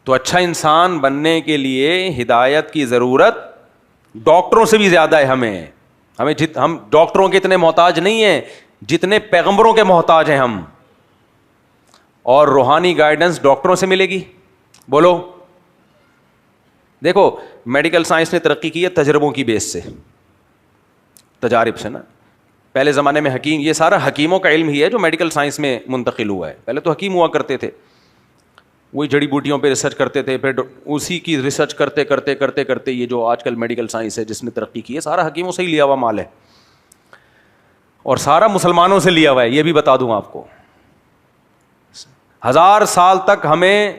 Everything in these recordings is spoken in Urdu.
تو اچھا انسان بننے کے لیے ہدایت کی ضرورت ڈاکٹروں سے بھی زیادہ ہے. ہم ڈاکٹروں کے اتنے محتاج نہیں ہیں جتنے پیغمبروں کے محتاج ہیں ہم. اور روحانی گائیڈنس ڈاکٹروں سے ملے گی. بولو. دیکھو میڈیکل سائنس نے ترقی کی ہے تجربوں کی بیس سے, تجارب سے نا. پہلے زمانے میں حکیم, یہ سارا حکیموں کا علم ہی ہے جو میڈیکل سائنس میں منتقل ہوا ہے. پہلے تو حکیم ہوا کرتے تھے, وہی جڑی بوٹیوں پہ ریسرچ کرتے تھے, پھر اسی کی ریسرچ کرتے کرتے کرتے کرتے یہ جو آج کل میڈیکل سائنس ہے جس نے ترقی کی ہے سارا حکیموں سے ہی لیا ہوا مال ہے, اور سارا مسلمانوں سے لیا ہوا ہے. یہ بھی بتا دوں آپ کو, 1000 سال تک ہمیں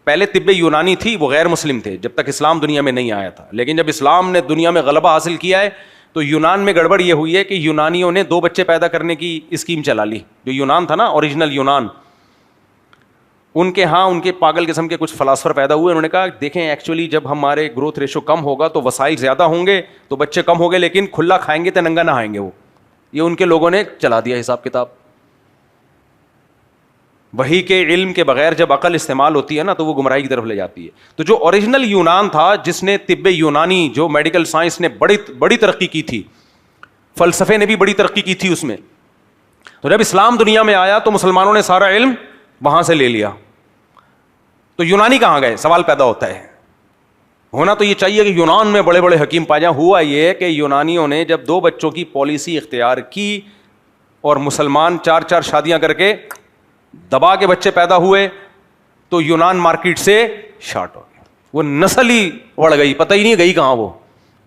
پہلے طب یونانی تھی, وہ غیر مسلم تھے جب تک اسلام دنیا میں نہیں آیا تھا. لیکن جب اسلام نے دنیا میں غلبہ حاصل کیا ہے تو یونان میں گڑبڑ یہ ہوئی ہے کہ یونانیوں نے 2 بچے پیدا کرنے کی اسکیم چلا لی. جو یونان تھا نا, اوریجنل یونان, ان کے ہاں ان کے پاگل قسم کے کچھ فلاسفر پیدا ہوئے. انہوں نے کہا دیکھیں ایکچولی جب ہمارے گروتھ ریشو کم ہوگا تو وسائل زیادہ ہوں گے تو بچے کم ہوں گے, لیکن کھلا کھائیں گے تو ننگا نہ آئیں گے. وہ یہ ان کے لوگوں نے چلا دیا حساب کتاب. وہی کے علم کے بغیر جب عقل استعمال ہوتی ہے نا تو وہ گمراہی کی طرف لے جاتی ہے. تو جو اوریجنل یونان تھا جس نے طب یونانی, جو میڈیکل سائنس نے بڑی ترقی کی تھی, فلسفے نے بھی بڑی ترقی کی تھی اس میں, تو جب اسلام دنیا میں آیا تو مسلمانوں نے سارا علم وہاں سے لے لیا. تو یونانی کہاں گئے سوال پیدا ہوتا ہے. ہونا تو یہ چاہیے کہ یونان میں بڑے بڑے حکیم پائے جائیں. ہوا یہ کہ یونانیوں نے جب 2 بچوں کی پالیسی اختیار کی اور مسلمان 4 شادیاں کر کے دبا کے بچے پیدا ہوئے تو یونان مارکیٹ سے شارٹ ہو گیا. وہ نسل ہی اڑ گئی, پتہ ہی نہیں گئی کہاں وہ.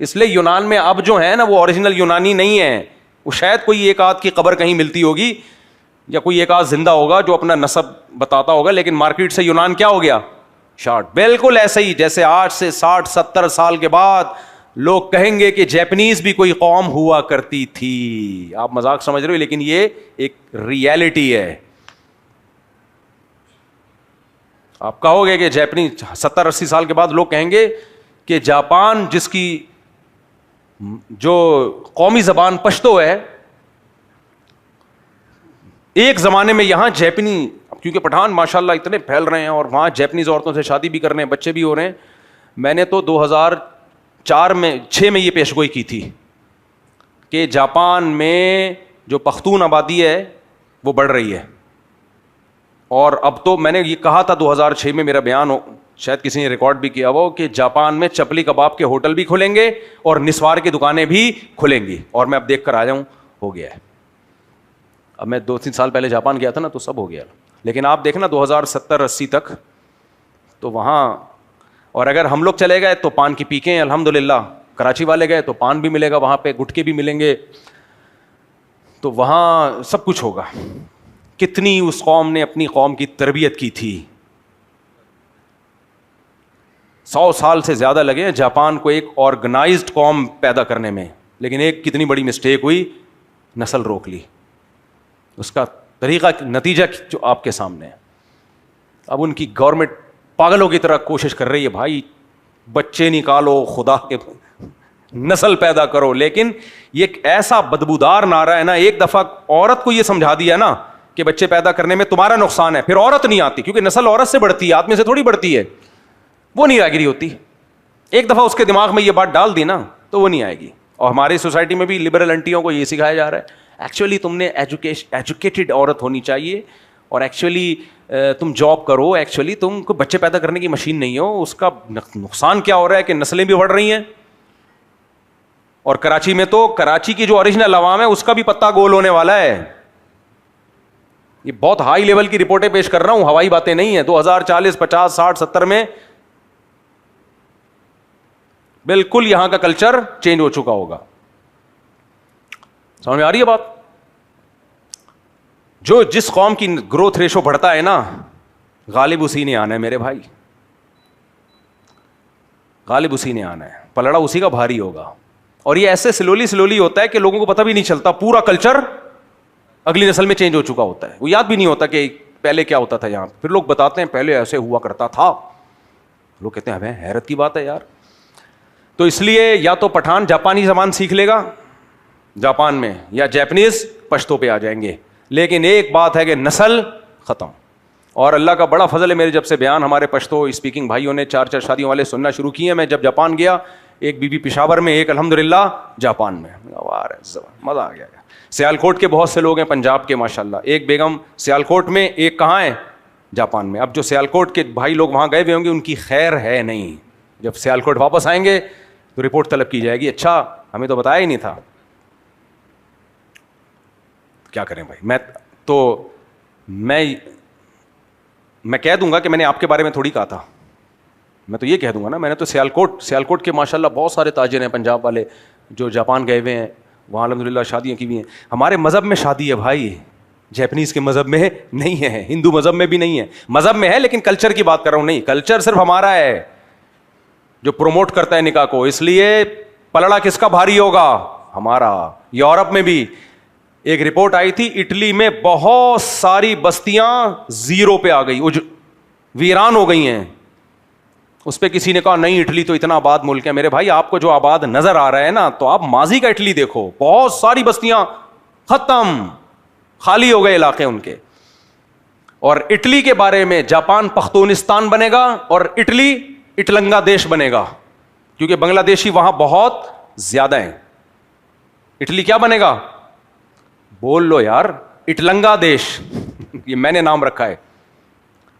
اس لیے یونان میں اب جو ہے نا وہ اوریجنل یونانی نہیں ہے. وہ شاید کوئی ایک آدھ کی قبر کہیں ملتی ہوگی یا کوئی ایک آدھ زندہ ہوگا جو اپنا نسب بتاتا ہوگا, لیکن مارکیٹ سے یونان کیا ہو گیا, شارٹ. بالکل ایسے ہی جیسے آج سے 60-70 سال کے بعد لوگ کہیں گے کہ جیپنیز بھی کوئی قوم ہوا کرتی تھی. آپ مذاق سمجھ رہے ہو لیکن یہ ایک ریالٹی ہے. آپ کہو گے کہ جیپنیز 70-80 سال کے بعد لوگ کہیں گے کہ جاپان جس کی جو قومی زبان پشتو ہے, ایک زمانے میں یہاں جیپنی, کیونکہ پٹھان ماشاءاللہ اتنے پھیل رہے ہیں اور وہاں جیپنیز عورتوں سے شادی بھی کر رہے ہیں, بچے بھی ہو رہے ہیں. میں نے تو 2006 میں یہ پیشگوئی کی تھی کہ جاپان میں جو پختون آبادی ہے وہ بڑھ رہی ہے. اور اب تو میں نے یہ کہا تھا 2006 میں, میرا بیان ہو شاید کسی نے ریکارڈ بھی کیا وہ, کہ جاپان میں چپلی کباب کے ہوٹل بھی کھلیں گے اور نسوار کی دکانیں بھی کھلیں گی. اور میں اب دیکھ کر آیا ہوں, ہو گیا ہے. اب میں 2-3 سال پہلے جاپان گیا تھا نا تو سب ہو گیا, لیکن آپ دیکھنا 2070-80 تک تو وہاں, اور اگر ہم لوگ چلے گئے تو پان کی پیکیں الحمدللہ, کراچی والے گئے تو پان بھی ملے گا وہاں پہ, گٹکے بھی ملیں گے, تو وہاں سب کچھ ہوگا. کتنی اس قوم نے اپنی قوم کی تربیت کی تھی, 100 سال سے زیادہ لگے ہیں جاپان کو ایک آرگنائزڈ قوم پیدا کرنے میں, لیکن ایک کتنی بڑی مسٹیک ہوئی, نسل روک لی. اس کا طریقہ نتیجہ جو آپ کے سامنے ہے. اب ان کی گورنمنٹ پاگلوں کی طرح کوشش کر رہی ہے, بھائی بچے نکالو, خدا کے نسل پیدا کرو, لیکن یہ ایک ایسا بدبودار نعرہ ہے نا. ایک دفعہ عورت کو یہ سمجھا دیا نا کہ بچے پیدا کرنے میں تمہارا نقصان ہے, پھر عورت نہیں آتی, کیونکہ نسل عورت سے بڑھتی ہے, آدمی سے تھوڑی بڑھتی ہے, وہ نہیں راگیری ہوتی. ایک دفعہ اس کے دماغ میں یہ بات ڈال دی نا تو وہ نہیں آئے گی. اور ہماری سوسائٹی میں بھی لبرل انٹیوں کو یہ سکھایا جا رہا ہے ایکچولی تم نے ایجوکیٹڈ عورت ہونی چاہیے, اور ایکچولی تم جاب کرو, ایکچولی تم کو بچے پیدا کرنے کی مشین نہیں ہو. اس کا نقصان کیا ہو رہا ہے کہ نسلیں بھی بڑھ رہی ہیں. اور کراچی میں تو کراچی کی جو اوریجنل عوام ہے اس کا بھی پتہ گول ہونے والا ہے. یہ بہت ہائی لیول کی رپورٹیں پیش کر رہا ہوں, ہوائی باتیں نہیں ہیں. 2040, 50, 60, 70 میں بالکل یہاں کا کلچر چینج ہو چکا ہوگا. سمجھ میں آ رہی ہے بات؟ جو جس قوم کی گروتھ ریشو بڑھتا ہے نا, غالب اسی نے آنا ہے میرے بھائی, غالب اسی نے آنا ہے, پلڑا اسی کا بھاری ہوگا. اور یہ ایسے سلولی ہوتا ہے کہ لوگوں کو پتہ بھی نہیں چلتا, پورا کلچر اگلی نسل میں چینج ہو چکا ہوتا ہے. وہ یاد بھی نہیں ہوتا کہ پہلے کیا ہوتا تھا یہاں. پھر لوگ بتاتے ہیں پہلے ایسے ہوا کرتا تھا, لوگ کہتے ہیں ہمیں حیرت کی بات ہے یار. تو اس لیے یا تو پٹھان جاپانی زبان سیکھ لے گا جاپان میں, یا جیپنیز پشتو پہ آ جائیں گے. لیکن ایک بات ہے کہ نسل ختم. اور اللہ کا بڑا فضل ہے، میرے جب سے بیان ہمارے پشتو اسپیکنگ بھائیوں نے 4 شادیوں والے سننا شروع کیے ہیں. میں جب جاپان گیا، ایک بی بی پشاور میں، ایک الحمدللہ جاپان میں. مزہ آ گیا. سیالکوٹ کے بہت سے لوگ ہیں پنجاب کے ماشاءاللہ، ایک بیگم سیالکوٹ میں، ایک کہاں ہے جاپان میں. اب جو سیالکوٹ کے بھائی لوگ وہاں گئے ہوئے ہوں گے ان کی خیر ہے نہیں، جب سیالکوٹ واپس آئیں گے تو رپورٹ طلب کی جائے گی، اچھا ہمیں تو بتایا ہی نہیں تھا. کیا کریں بھائی. میں کہہ دوں گا کہ میں نے آپ کے بارے میں تھوڑی کہا تھا، میں تو یہ کہہ دوں گا نا، میں نے تو سیالکوٹ کے ماشاءاللہ بہت سارے تاجر ہیں پنجاب والے جو جاپان گئے ہوئے ہیں، وہاں الحمدللہ شادیاں کی ہوئی ہیں. ہمارے مذہب میں شادی ہے بھائی، جیپنیز کے مذہب میں نہیں ہے، ہندو مذہب میں بھی نہیں ہے. مذہب میں ہے لیکن کلچر کی بات کر رہا ہوں. نہیں، کلچر صرف ہمارا ہے جو پروموٹ کرتا ہے نکاح کو، اس لیے پلڑا کس کا بھاری ہوگا؟ ہمارا. یورپ میں بھی ایک رپورٹ آئی تھی، اٹلی میں بہت ساری بستیاں زیرو پہ آ گئی، ویران ہو گئی ہیں. اس پہ کسی نے کہا نہیں اٹلی تو اتنا آباد ملک ہے. میرے بھائی آپ کو جو آباد نظر آ رہا ہے نا، تو آپ ماضی کا اٹلی دیکھو، بہت ساری بستیاں ختم، خالی ہو گئے علاقے ان کے. اور اٹلی کے بارے میں جاپان پختونستان بنے گا اور اٹلی اٹلنگا دیش بنے گا، کیونکہ بنگلہ دیشی وہاں بہت زیادہ ہیں. اٹلی کیا بنے گا؟ بول لو یار، اٹلنگا دیش. یہ میں نے نام رکھا ہے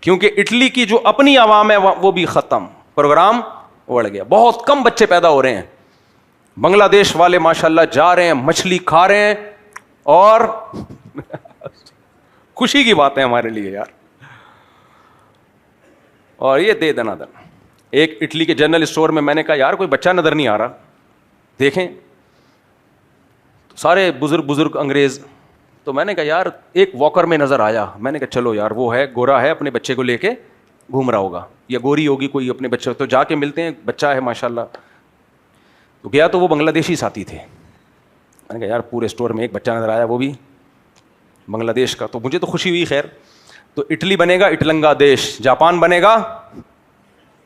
کیونکہ اٹلی کی جو اپنی عوام ہے وہ بھی ختم، پروگرام اڑ گیا. بہت کم بچے پیدا ہو رہے ہیں. بنگلہ دیش والے ماشاءاللہ جا رہے ہیں، مچھلی کھا رہے ہیں، اور خوشی کی بات ہے ہمارے لیے یار. اور یہ دے دنا دن. ایک اٹلی کے جنرل اسٹور میں نے کہا یار کوئی بچہ نظر نہیں آ رہا، دیکھیں سارے بزرگ انگریز. تو میں نے کہا یار ایک واکر میں نظر آیا، میں نے کہا چلو یار وہ ہے گورا ہے، اپنے بچے کو لے کے گھوم رہا ہوگا، یا گوری ہوگی کوئی اپنے بچے. تو جا کے ملتے ہیں، بچہ ہے ماشاءاللہ. تو گیا تو وہ بنگلہ دیشی ساتھی تھے. میں نے کہا یار پورے اسٹور میں ایک بچہ نظر آیا، وہ بھی بنگلہ دیش کا. تو مجھے تو خوشی ہوئی. خیر، تو اٹلی بنے گا اٹلنگا دیش، جاپان بنے گا.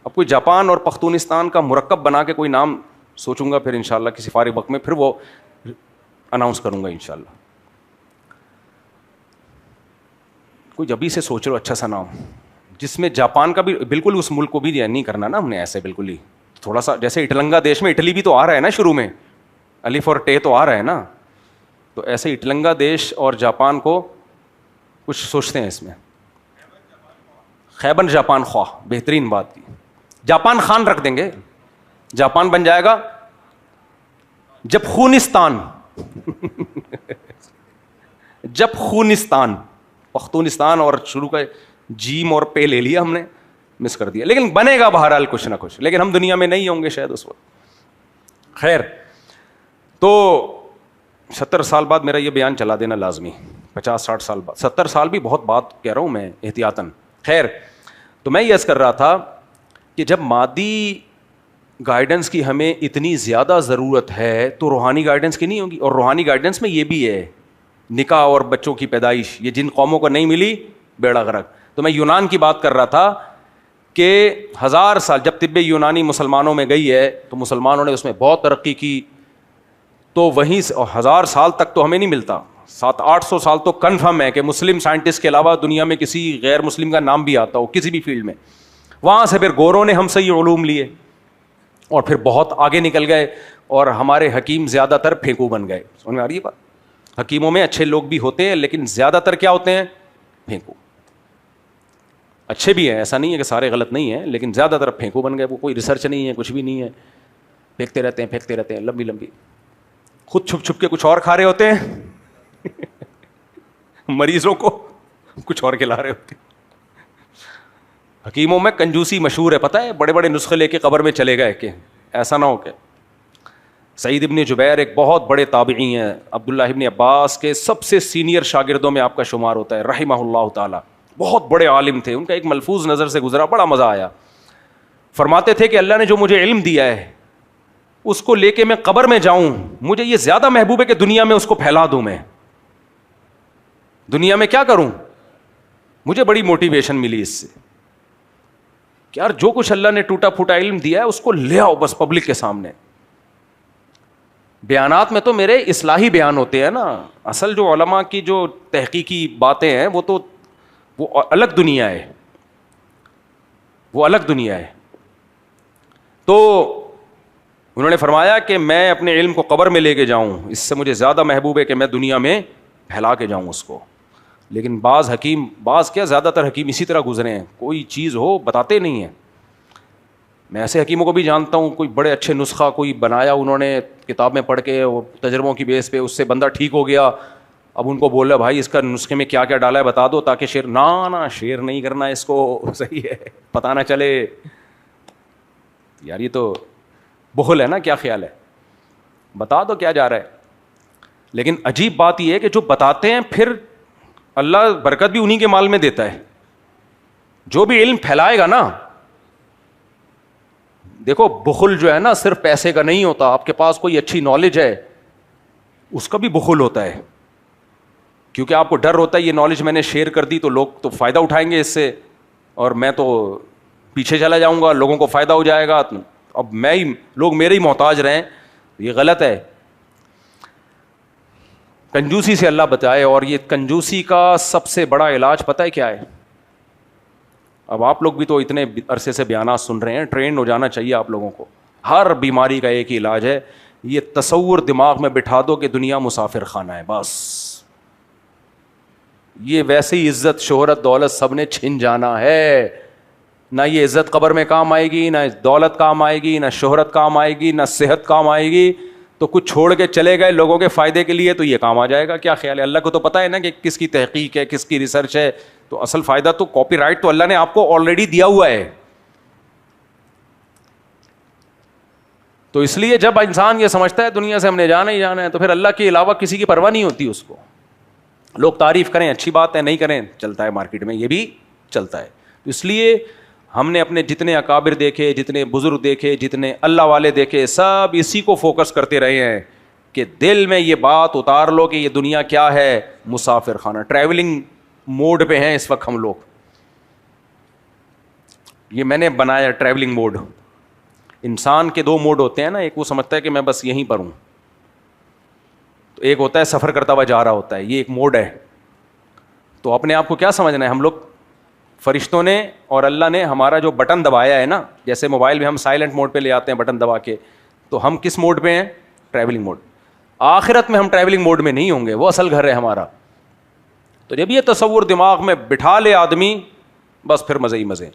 اب کوئی جاپان اور پختونستان کا مرکب بنا کے کوئی نام سوچوں گا پھر انشاءاللہ کسی فارغ وقت میں، پھر وہ اناؤنس کروں گا انشاءاللہ. کوئی ابھی سے سوچ رہو اچھا سا نام جس میں جاپان کا بھی بالکل، اس ملک کو بھی نہیں کرنا نا ہم نے ایسے بالکل ہی تھوڑا سا، جیسے اٹلنگا دیش میں اٹلی بھی تو آ رہا ہے نا شروع میں، الف اور ٹے تو آ رہا ہے نا. تو ایسے اٹلنگا دیش اور جاپان کو کچھ سوچتے ہیں اس میں. خیبر جاپان خواہ، بہترین بات کی. جاپان خان رکھ دیں گے، جاپان بن جائے گا جب خونستان جب خونستان، پختونستان اور شروع کا جیم اور پے لے لیا ہم نے، مس کر دیا. لیکن بنے گا بہرحال کچھ نہ کچھ، لیکن ہم دنیا میں نہیں ہوں گے شاید اس وقت. خیر، تو 70 سال بعد میرا یہ بیان چلا دینا لازمی، 50-60 سال بعد. 70 سال بھی بہت بات کہہ رہا ہوں میں احتیاطاً. خیر، تو میں یہ عرض کر رہا تھا کہ جب مادی گائیڈنس کی ہمیں اتنی زیادہ ضرورت ہے تو روحانی گائیڈنس کی نہیں ہوگی. اور روحانی گائیڈنس میں یہ بھی ہے، نکاح اور بچوں کی پیدائش، یہ جن قوموں کو نہیں ملی بیڑا غرق. تو میں یونان کی بات کر رہا تھا کہ 1000 سال جب طب یونانی مسلمانوں میں گئی ہے تو مسلمانوں نے اس میں بہت ترقی کی. تو وہیں 1000 سال تک تو ہمیں نہیں ملتا، 700-800 سال تو کنفرم ہے کہ مسلم سائنٹسٹ کے علاوہ دنیا میں کسی غیر مسلم کا نام بھی آتا ہو کسی بھی فیلڈ میں. وہاں سے پھر گوروں نے ہم سے یہ علوم لیے اور پھر بہت آگے نکل گئے، اور ہمارے حکیم زیادہ تر پھینکو بن گئے. سمجھ میں آ رہی ہے بات؟ حکیموں میں اچھے لوگ بھی ہوتے ہیں لیکن زیادہ تر کیا ہوتے ہیں؟ پھینکو. اچھے بھی ہیں، ایسا نہیں ہے کہ سارے غلط نہیں ہیں، لیکن زیادہ تر پھینکو بن گئے. وہ کوئی ریسرچ نہیں ہے، کچھ بھی نہیں ہے، پھینکتے رہتے ہیں لمبی لمبی. خود چھپ چھپ کے کچھ اور کھا رہے ہوتے ہیں مریضوں کو کچھ اور کھلا رہے ہوتے ہیں. حکیموں میں کنجوسی مشہور ہے، پتہ ہے، بڑے بڑے نسخے لے کے قبر میں چلے گئے کہ ایسا نہ ہو کہ. سعید ابن جبیر ایک بہت بڑے تابعی ہیں، عبداللہ ابن عباس کے سب سے سینئر شاگردوں میں آپ کا شمار ہوتا ہے، رحمہ اللہ تعالی. بہت بڑے عالم تھے. ان کا ایک ملفوظ نظر سے گزرا، بڑا مزہ آیا. فرماتے تھے کہ اللہ نے جو مجھے علم دیا ہے اس کو لے کے میں قبر میں جاؤں، مجھے یہ زیادہ محبوب ہے کہ دنیا میں اس کو پھیلا دوں. میں دنیا میں کیا کروں؟ مجھے بڑی موٹیویشن ملی اس سے کہ یار جو کچھ اللہ نے ٹوٹا پھوٹا علم دیا ہے اس کو لے آؤ بس پبلک کے سامنے. بیانات میں تو میرے اصلاحی بیان ہوتے ہیں نا، اصل جو علماء کی جو تحقیقی باتیں ہیں وہ وہ الگ دنیا ہے، وہ الگ دنیا ہے. تو انہوں نے فرمایا کہ میں اپنے علم کو قبر میں لے کے جاؤں، اس سے مجھے زیادہ محبوب ہے کہ میں دنیا میں پھیلا کے جاؤں اس کو. لیکن بعض کیا زیادہ تر حکیم اسی طرح گزرے ہیں، کوئی چیز ہو بتاتے نہیں ہیں. میں ایسے حکیموں کو بھی جانتا ہوں، کوئی بڑے اچھے نسخہ کوئی بنایا انہوں نے کتاب میں پڑھ کے، وہ تجربوں کی بیس پہ اس سے بندہ ٹھیک ہو گیا. اب ان کو بول رہا بھائی اس کا نسخے میں کیا کیا ڈالا ہے بتا دو، تاکہ شیئر نہ شیئر نہیں کرنا اس کو، صحیح ہے، پتہ نہ چلے. یار یہ تو بخل ہے نا، کیا خیال ہے، بتا دو کیا جا رہا ہے. لیکن عجیب بات یہ ہے کہ جو بتاتے ہیں پھر اللہ برکت بھی انہی کے مال میں دیتا ہے. جو بھی علم پھیلائے گا نا، دیکھو بخل جو ہے نا صرف پیسے کا نہیں ہوتا. آپ کے پاس کوئی اچھی نالج ہے اس کا بھی بخل ہوتا ہے، کیونکہ آپ کو ڈر ہوتا ہے یہ نالج میں نے شیئر کر دی تو لوگ تو فائدہ اٹھائیں گے اس سے، اور میں تو پیچھے چلا جاؤں گا، لوگوں کو فائدہ ہو جائے گا، اب لوگ میرے ہی محتاج رہیں. یہ غلط ہے. کنجوسی سے اللہ بچائے. اور یہ کنجوسی کا سب سے بڑا علاج پتہ ہے کیا ہے؟ اب آپ لوگ بھی تو اتنے عرصے سے بیانات سن رہے ہیں، ٹرینڈ ہو جانا چاہیے آپ لوگوں کو. ہر بیماری کا ایک ہی علاج ہے، یہ تصور دماغ میں بٹھا دو کہ دنیا مسافر خانہ ہے بس. یہ ویسے ہی عزت شہرت دولت سب نے چھن جانا ہے. نہ یہ عزت قبر میں کام آئے گی، نہ دولت کام آئے گی، نہ شہرت کام آئے گی، نہ صحت کام آئے گی. تو کچھ چھوڑ کے چلے گئے لوگوں کے فائدے کے لیے تو یہ کام آ جائے گا. کیا خیال ہے؟ اللہ کو تو پتہ ہے نا کہ کس کی تحقیق ہے، کس کی ریسرچ ہے. تو اصل فائدہ تو کاپی رائٹ تو اللہ نے آپ کو آلریڈی دیا ہوا ہے. تو اس لیے جب انسان یہ سمجھتا ہے دنیا سے ہم نے جانا ہی جانا ہے، تو پھر اللہ کے علاوہ کسی کی پرواہ نہیں ہوتی اس کو. لوگ تعریف کریں اچھی بات ہے، نہیں کریں چلتا ہے، مارکیٹ میں یہ بھی چلتا ہے. اس لیے ہم نے اپنے جتنے اکابر دیکھے، جتنے بزرگ دیکھے، جتنے اللہ والے دیکھے، سب اسی کو فوکس کرتے رہے ہیں کہ دل میں یہ بات اتار لو کہ یہ دنیا کیا ہے؟ مسافر خانہ. ٹریولنگ موڈ پہ ہیں اس وقت ہم لوگ. یہ میں نے بنایا ٹریولنگ موڈ. انسان کے دو موڈ ہوتے ہیں نا، ایک وہ سمجھتا ہے کہ میں بس یہیں پر ہوں، تو ایک ہوتا ہے سفر کرتا ہوا جا رہا ہوتا ہے. یہ ایک موڈ ہے. تو اپنے آپ کو کیا سمجھنا ہے؟ ہم لوگ فرشتوں نے اور اللہ نے ہمارا جو بٹن دبایا ہے نا، جیسے موبائل میں ہم سائلنٹ موڈ پہ لے آتے ہیں بٹن دبا کے، تو ہم کس موڈ پہ ہیں؟ Travelling mood. آخرت میں ہم ٹریولنگ موڈ میں نہیں ہوں گے، وہ اصل گھر ہے ہمارا. تو جب یہ تصور دماغ میں بٹھا لے آدمی، بس پھر مزے ہی مزے.